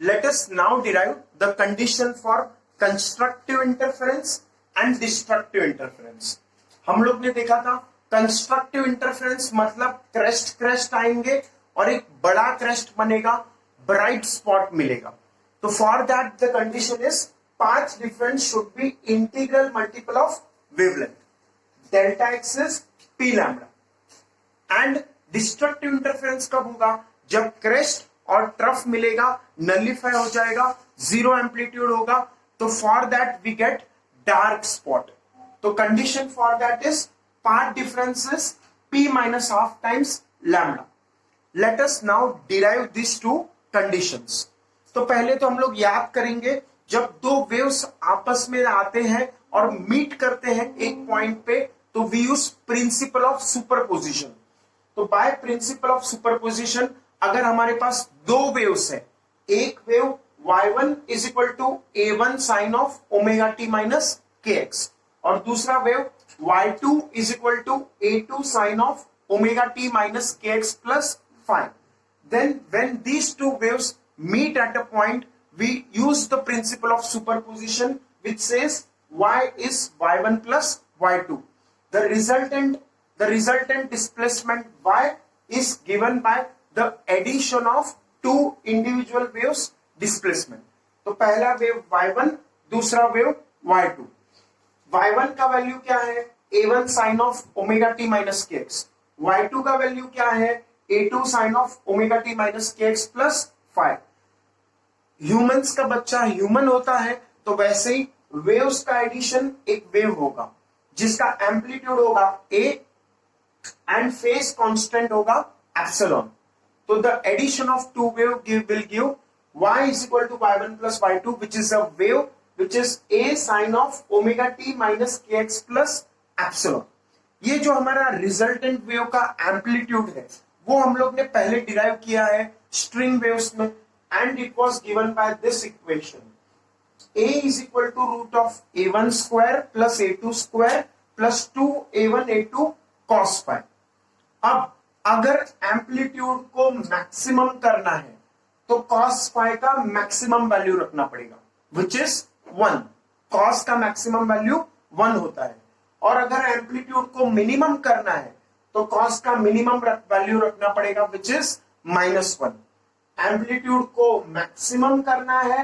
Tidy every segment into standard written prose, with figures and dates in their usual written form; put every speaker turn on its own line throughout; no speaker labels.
let us now derive the condition for constructive interference and destructive interference. हम लोग ने देखा था कंस्ट्रक्टिव इंटरफेरेंस मतलब क्रेस्ट आएंगे और एक बड़ा क्रेस्ट बनेगा, ब्राइट स्पॉट मिलेगा. तो for that the condition is path difference should be integral multiple of wavelength. Delta x is P lambda. And destructive interference कब होगा? जब क्रेस्ट और ट्रफ मिलेगा, नलिफाई हो जाएगा, जीरो एम्पलीट्यूड होगा. तो for that we get dark spot. तो condition for that is path difference is p minus half times lambda. Let us now derive these two conditions. तो पहले तो हम लोग याद करेंगे जब दो वेव्स आपस में आते हैं और मीट करते हैं एक पॉइंट पे, तो we use principle of superposition. तो बाय प्रिंसिपल ऑफ सुपरपोजिशन अगर हमारे पास दो वेव्स है, एक wave y1 is equal to a1 sine of omega t minus kx और दूसरा wave y2 is equal to a2 sin of omega t minus kx plus phi. Then when these two waves meet at a point, we use the principle of superposition which says y is y1 plus y2. The resultant displacement y is given by the addition of two individual waves displacement. तो पहला wave y1, दूसरा wave y2. y1 का value क्या है? a1 sine of omega t minus k x. y2 का value क्या है? a2 sine of omega t minus k x plus 5. Humans का बच्चा ह्यूमन होता है तो वैसे ही वेव्स का एडिशन एक वेव होगा जिसका एम्पलीट्यूड होगा a एंड फेज कांस्टेंट होगा एप्सिलॉन. तो the addition of two wave will give y is equal to y1 plus y2 which is a wave which is a sin of omega t minus kx plus epsilon. ये जो हमारा resultant wave का amplitude है वो हम लोग ने पहले डिराइव किया है स्ट्रिंग वेव्स में and it was given by this equation. a is equal to root of a1 square plus a2 square plus 2a1 a2 cos phi. अब अगर एम्पलीट्यूड को मैक्सिमम करना है तो cos phi का मैक्सिमम वैल्यू रखना पड़ेगा विच इज 1. cos का मैक्सिमम वैल्यू 1 होता है. और अगर एम्पलीट्यूड को मिनिमम करना है तो cos का मिनिमम वैल्यू रखना पड़ेगा विच इज -1. एम्पलीट्यूड को मैक्सिमम करना है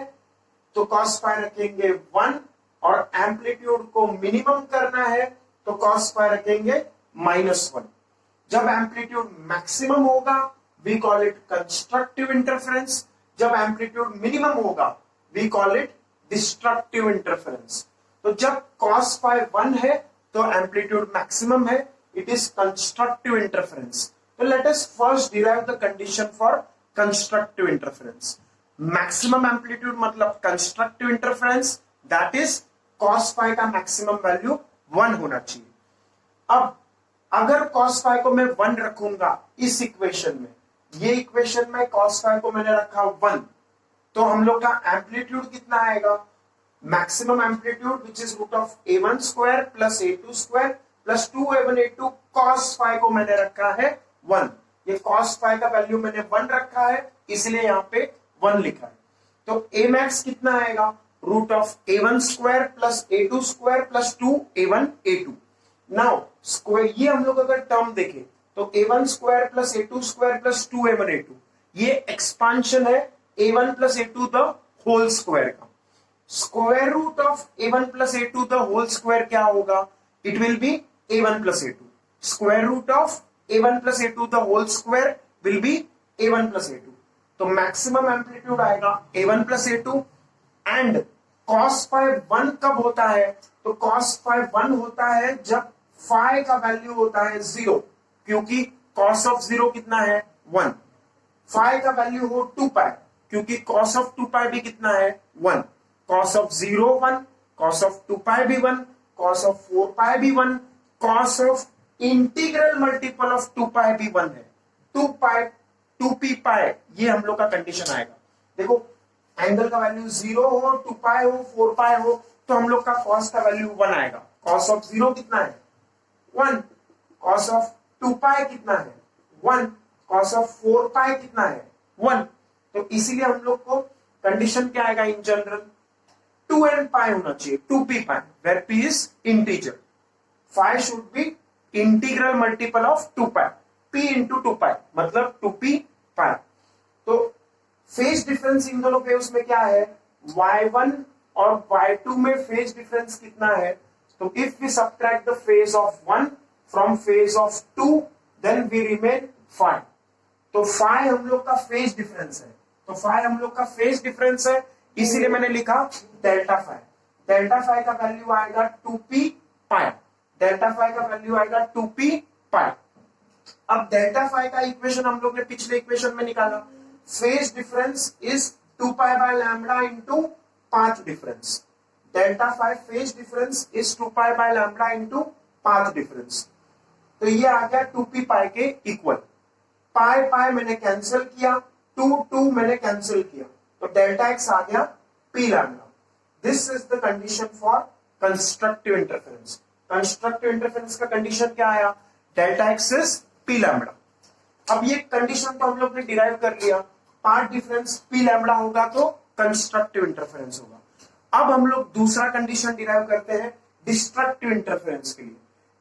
तो cos phi रखेंगे 1 और एम्पलीट्यूड को मिनिमम करना है तो cos phi रखेंगे -1. जब एम्पलीट्यूड मैक्सिमम होगा we call it constructive interference. जब एम्पलीट्यूड मिनिमम होगा we call it destructive interference. तो जब cos phi 1 है तो एम्पलीट्यूड मैक्सिमम है, it is constructive interference. तो let us first derive the condition for constructive interference. Maximum amplitude मतलब constructive interference, that is cos phi का maximum value 1 होना चाहिए. अब अगर cos phi को मैं 1 रखूंगा इस इक्वेशन में, ये इक्वेशन में cos phi को मैंने रखा 1, तो हम लोग का एम्पलीट्यूड कितना आएगा? Maximum amplitude which is root of a1 square plus a2 square plus 2a1 a2 cos phi को मैंने रखा है 1. ये cos phi का वैल्यू मैंने 1 रखा है इसलिए यहाँ पे 1 लिखा है. तो a max कितना आएगा? Root of a1 square plus a2 square plus 2a1 a2. Now square ये हम लोग अगर टर्म देखें तो a1 square plus a2 square plus 2a1 a2 ये एक्सपांशन है a1 plus a2 the whole square का. Square root of a1 plus a2 the whole square क्या होगा? It will be a1 plus a2. Square root of a1 plus a2 the whole square will be a1 plus a2. तो maximum amplitude आएगा a1 plus a2 and cos phi 1 कब होता है? तो cos phi 1 होता है जब phi का वैल्यू होता है 0, क्योंकि cos ऑफ 0 कितना है? 1. phi का वैल्यू हो 2 पाई क्योंकि cos ऑफ 2 पाई भी कितना है? 1. cos ऑफ 0 1, cos ऑफ 2 पाई भी 1, cos ऑफ 4 पाई भी 1, cos of integral multiple of 2 पाई भी 1 है. 2 पाई 2p पाई ये हम लोग का कंडीशन आएगा. देखो एंगल का वैल्यू 0 हो, 2 पाई हो, 4 पाई हो तो हम लोग का cos का वैल्यू 1 आएगा. cos ऑफ 0 कितना है? 1. cos ऑफ 2 पाई कितना है? 1. cos ऑफ 4 पाई कितना है? 1. तो इसीलिए हम लोग को कंडीशन क्या आएगा इन जनरल, 2n पाई होना चाहिए, 2p pi, where p is integer, phi should be integral multiple of 2 pi, p into 2 pi मतलब 2p पाई। तो फेज डिफरेंस इन दोनों वेव्स में क्या है, y1 और y2 में फेज डिफरेंस कितना है, तो if we subtract the phase of 1 from phase of 2 then we remain phi। तो phi हम लोग का फेज डिफरेंस है, तो phi हम लोग का फेज डिफरेंस है, इसीलिए मैंने लिखा डेल्टा phi। डेल्टा phi का वैल्यू आएगा 2p पाई, डेल्टा phi का वैल्यू आएगा 2p पाई। अब डेल्टा phi का इक्वेशन हम लोग ने पिछले इक्वेशन में निकाला, phase difference is 2 pi by lambda into path difference, delta phi phase difference is 2 pi by lambda into path difference. तो ये आ गया 2p पाई के इक्वल, पाई पाई मैंने कैंसिल किया, 2 मैंने कैंसिल किया, तो डेल्टा एक्स आ गया p lambda. This is the condition for constructive interference. Constructive interference का कंडीशन क्या आया, delta x is p lambda. अब ये कंडीशन तो हम लोग ने डिराइव कर लिया, पार्ट डिफरेंस p लैम्बडा होगा तो कंस्ट्रक्टिव इंटरफेरेंस होगा। अब हम लोग दूसरा कंडीशन डिराइव करते हैं डिस्ट्रक्टिव इंटरफेरेंस के लिए।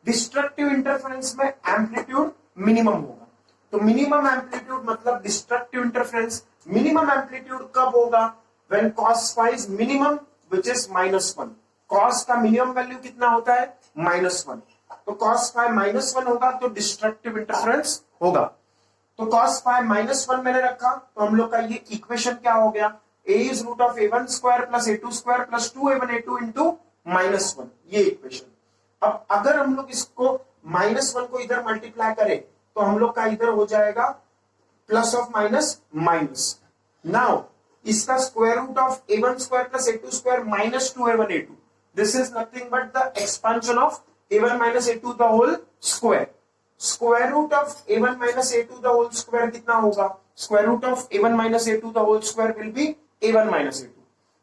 डिस्ट्रक्टिव इंटरफेरेंस में एम्पलीट्यूड मिनिमम होगा, तो मिनिमम एम्पलीट्यूड मतलब डिस्ट्रक्टिव इंटरफेरेंस मिनिमम एम्पलीट्यूड कब होगा, when cos phi is minimum which is -1। cos का मिनिमम वैल्यू कितना होता है, -1, तो cos phi -1 होगा तो डिस्ट्रक्टिव इंटरफेरेंस होगा। तो cos phi -1 मैंने रखा, तो हम लोग का ये इक्वेशन क्या हो गया, a is root of a1 square plus a2 square plus 2a1 a2 into -1, ये इक्वेशन। अब अगर हम लोग इसको -1 को इधर मल्टीप्लाई करें तो हम लोग का इधर हो जाएगा plus of minus minus. Now इसका square root of a1 square plus a2 square minus 2a1 a2, this is nothing but the expansion of a1 minus a2 the whole square. Square root of a1 minus a2 the whole square कितना होगा, square root of a1 minus a2 the whole square will be a1 minus a2।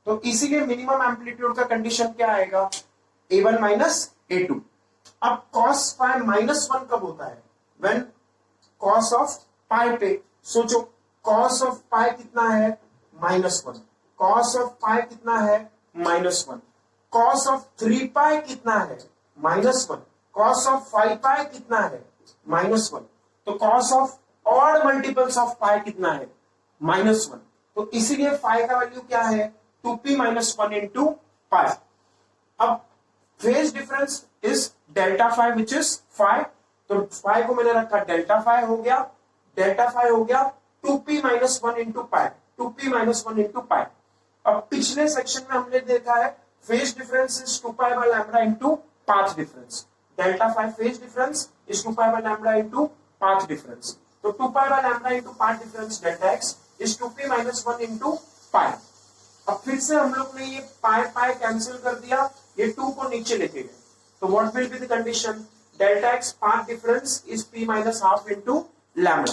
तो इसीलिए minimum amplitude का condition क्या आएगा, a1 minus a2। अब cos phi -1 कब होता है, व्हेन cos ऑफ पाई पे, सोचो cos ऑफ पाई कितना है, -1, cos ऑफ पाई कितना है, -1, cos ऑफ 3 पाई कितना है, -1, cos ऑफ 5 पाई कितना है, -1, तो cos of odd multiples of pi कितना है, -1। तो इसीलिए phi का वैल्यू क्या है, 2p - 1 इंटू पाई। अब phase difference is delta phi which is phi, तो phi को मैंने रखा डेल्टा phi हो गया, डेल्टा phi हो गया 2p - 1 into pi, 2p - 1 into pi. अब पिछले सेक्शन में हमने देखा है phase difference is 2 pi by lambda into path difference, delta phi phase difference is 2 pi by lambda into path difference. तो 2 pi by lambda into path difference delta x is 2p - 1 into pi. अब फिर से हम लोग ने ये पाई pi cancel कर दिया, ये 2 को नीचे लेके गए, तो what will be the condition, delta x path difference is p - half into lambda.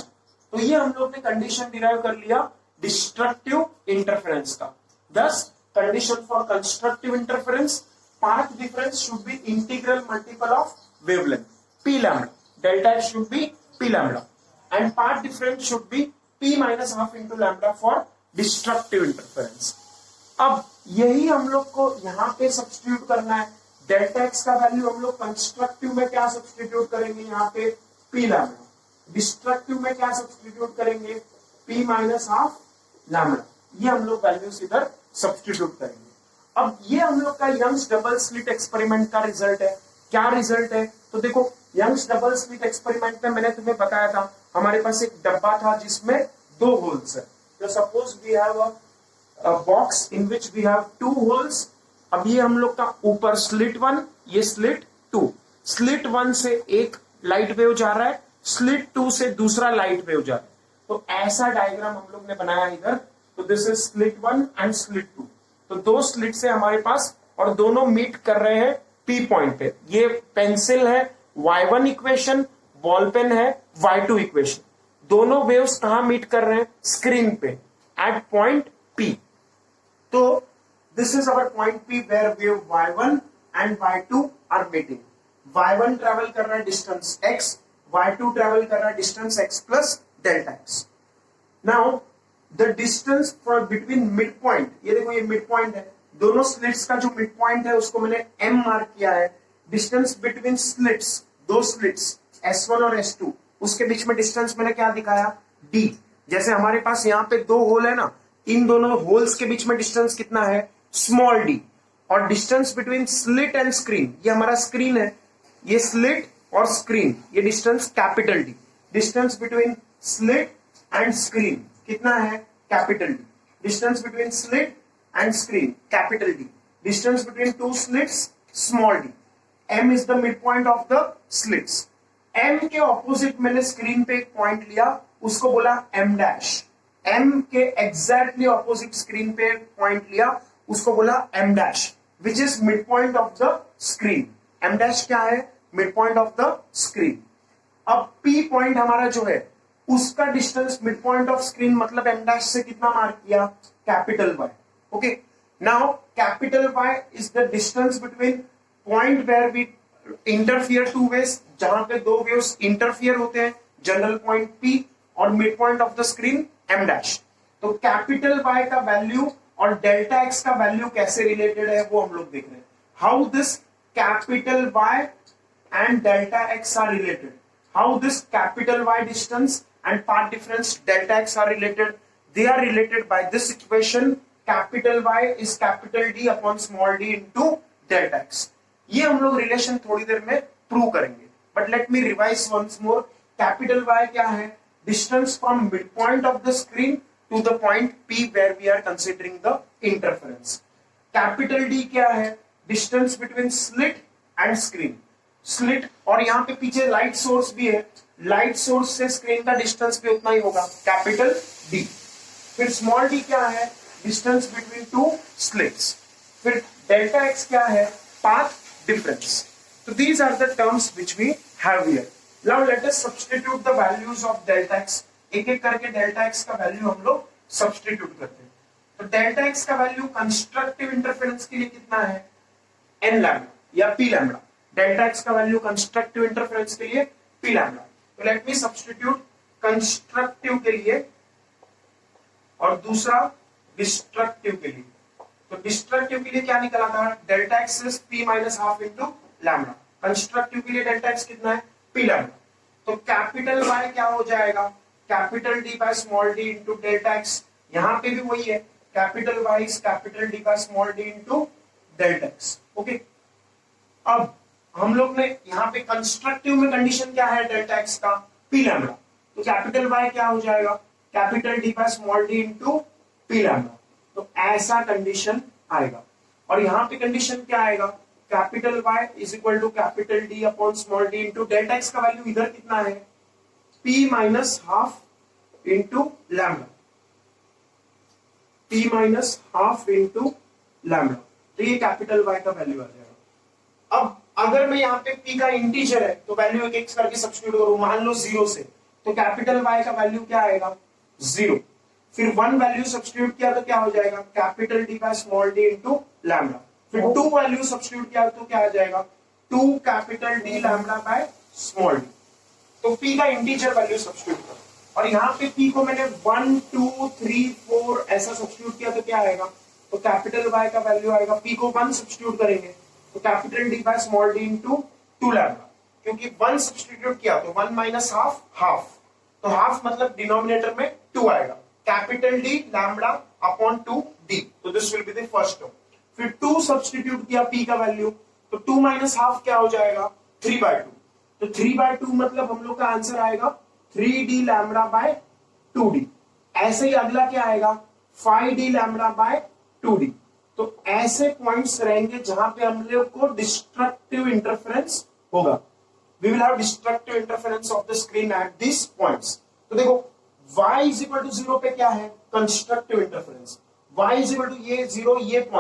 तो ये हम लोग ने कंडीशन डिराइव कर लिया डिस्ट्रक्टिव इंटरफेरेंस का। दस condition for constructive interference, path difference should be integral multiple of wavelength p lambda, delta x should be p lambda and path difference should be p - half into lambda for destructive interference. अब यही हम लोग को यहाँ पे substitute करना है, delta X का वैल्यू हम लोग कंस्ट्रक्टिव में क्या सब्स्टिट्यूट करेंगे, यहाँ पे p लैम्बडा, डिस्ट्रक्टिव में क्या सब्स्टिट्यूट करेंगे, p - हाफ लैम्बडा, ये हम लोग वैल्यूज इधर सब्स्टिट्यूट करेंगे। अब ये हम लोग का यंग्स डबल स्लिट एक्सपेरिमेंट का रिजल्ट है। क्या रिजल्ट है, तो देखो यंग्स डबल स्लिट एक्सपेरिमेंट में मैंने तुम्हें बताया था हमारे पास एक डब्बा था जिसमें 2 होल्स है। तो suppose we have a box in which we have 2 holes. अब ये हम लोग का ऊपर स्लिट 1, ये स्लिट 2, स्लिट 1 से एक लाइट वेव जा रहा है, स्लिट 2 से दूसरा लाइट वेव जा रहा है। तो ऐसा डायग्राम हम लोग ने बनाया इधर, तो this is slit 1 and slit 2। तो 2 स्लिट से हमारे पास और दोनों मीट कर रहे हैं P पॉइंट पे। ये पेंसिल है Y1 इक्वेशन, बॉल पेन है Y2 इक्वेशन। दोनों वेव्स कहां मीट कर रहे हैं, स्क्रीन पे एट पॉइंट P। तो this is our point P where wave Y1 and Y2 are meeting. Y1 travel कर रहा है डिस्टेंस x, Y2 ट्रेवल कर रहा है distance x plus delta x। Now the distance for between mid point, ये देखो ये मिड पॉइंट है, दोनों स्लिट्स का जो मिड पॉइंट है उसको मैंने एम मार्क किया है। डिस्टेंस बिटवीन स्लिट्स, दो स्लिट्स S1 और S2, उसके बीच में डिस्टेंस मैंने क्या दिखाया, D। जैसे हमारे पास यहाँ पे दो होल है ना, इन दोनों होल्स के बीच में डिस्टेंस कितना है, स्मॉल d। और distance between slit and screen, ये हमारा स्क्रीन है, ये स्लिट और स्क्रीन, ये distance capital D। Distance between slit and screen कितना है, capital D। Distance between slit and screen capital D। Distance between two slits small d। M is the mid point of the slits. M के opposite मैंने screen पे एक point लिया, उसको बोला M dash. M के एग्जैक्टली ऑपोजिट स्क्रीन पे point लिया, उसको बोला M dash, which is mid point of the screen. M dash क्या है, mid point of the screen. अब P पॉइंट हमारा जो है उसका distance mid point of screen मतलब M डैश से कितना मार्क किया, capital Y। Okay, now capital Y is the distance between point where we interfere two waves, जहां पे दो वेव्स इंटरफियर होते हैं, जनरल पॉइंट P और mid point of the screen M dash. तो कैपिटल Y का value और delta X का वैल्यू कैसे रिलेटेड है वो हम लोग देख रहे हैं। How this capital Y and delta X are related, how this capital Y distance and path difference delta x are related. They are related by this equation, capital Y is capital D upon small d into delta x. ये हम लोग relation थोड़ी देर में prove करेंगे, but let me revise once more. Capital Y क्या है, distance from mid point of the screen to the point P where we are considering the interference. Capital D क्या है, distance between slit and screen. Slit और यहाँ पे पीछे light source भी है, लाइट सोर्स से स्क्रीन का डिस्टेंस भी उतना ही होगा, कैपिटल D। फिर स्मॉल d क्या है, डिस्टेंस बिटवीन टू स्लिट्स। फिर डेल्टा x क्या है, path difference. So these are the terms which we have here. Now let us substitute the values of delta x. एक एक करके डेल्टा x का वैल्यू हम लोग सब्सटीट्यूट करते हैं। तो डेल्टा x का वैल्यू कंस्ट्रक्टिव इंटरफेरेंस के लिए कितना है, n लैम्डा या p लैम्डा। डेल्टा x का वैल्यू कंस्ट्रक्टिव इंटरफेरेंस के लिए p लैम्डा। तो लेट मी सब्सटीट्यूट कंस्ट्रक्टिव के लिए और दूसरा डिस्ट्रक्टिव के लिए। तो डिस्ट्रक्टिव के लिए क्या निकला था, delta x is p minus half into lambda. Constructive के लिए डेल्टा एक्स कितना है, p लैम्डा। तो कैपिटल Y क्या हो जाएगा, capital D by small d into delta x. यहां पे भी वही है, capital Y is capital D by small d into delta x. Okay, अब हम लोग ने यहाँ पे कंस्ट्रक्टिव में कंडीशन क्या है डेल्टा एक्स का, p लैम्डा। तो कैपिटल Y क्या हो जाएगा, capital D by small d into p lambda. तो ऐसा कंडीशन आएगा। और यहाँ पे कंडीशन क्या आएगा, capital Y is equal to capital D upon small d into delta X का वैल्यू इधर कितना है, p minus half into lambda, p minus half into lambda. तो ये कैपिटल Y का वैल्यू आ जाएगा। अब अगर मैं यहाँ पे p का इंटीजर है तो वैल्यू एक एक करके सब्स्टिट्यूट करूं, मान लो 0 से, तो कैपिटल Y का वैल्यू क्या आएगा, 0। फिर 1 वैल्यू सब्स्टिट्यूट किया तो क्या हो जाएगा, capital D by small d into lambda. फिर 2 वैल्यू सब्स्टिट्यूट किया तो क्या आ जाएगा, 2 capital D lambda by small d। तो p का इंटीजर वैल्यू सब्स्टिट्यूट करो, और यहाँ पे p को मैंने 1 2 3 4 ऐसा सब्स्टिट्यूट किया तो क्या आएगा, तो कैपिटल Y का वैल्यू आएगा, p को 1 सब्स्टिट्यूट करेंगे तो capital D by small d into 2 lambda. क्योंकि 1 सब्स्टिट्यूट किया तो 1 माइनस हाफ, हाफ, तो हाफ मतलब डिनोमिनेटर में 2 आएगा, capital D lambda upon 2d। तो this will be the first term. फिर 2 सब्स्टिट्यूट किया p का वैल्यू, तो 2 माइनस हाफ क्या हो जाएगा, 3/2। तो 3/2 मतलब हम लोग का आंसर आएगा 3d लैम्डा बाय 2d। ऐसे ही अगला क्या आएगा, 5d लैम्डा बाय 2d। तो ऐसे पॉइंट्स रहेंगे जहां पे हम लोग को डिस्ट्रक्टिव इंटरफेरेंस होगा। We will have destructive interference of the screen at this points. तो देखो y इज इक्वल टू 0 पे क्या है, constructive interference. y is equal to ये 0, ये पॉइंट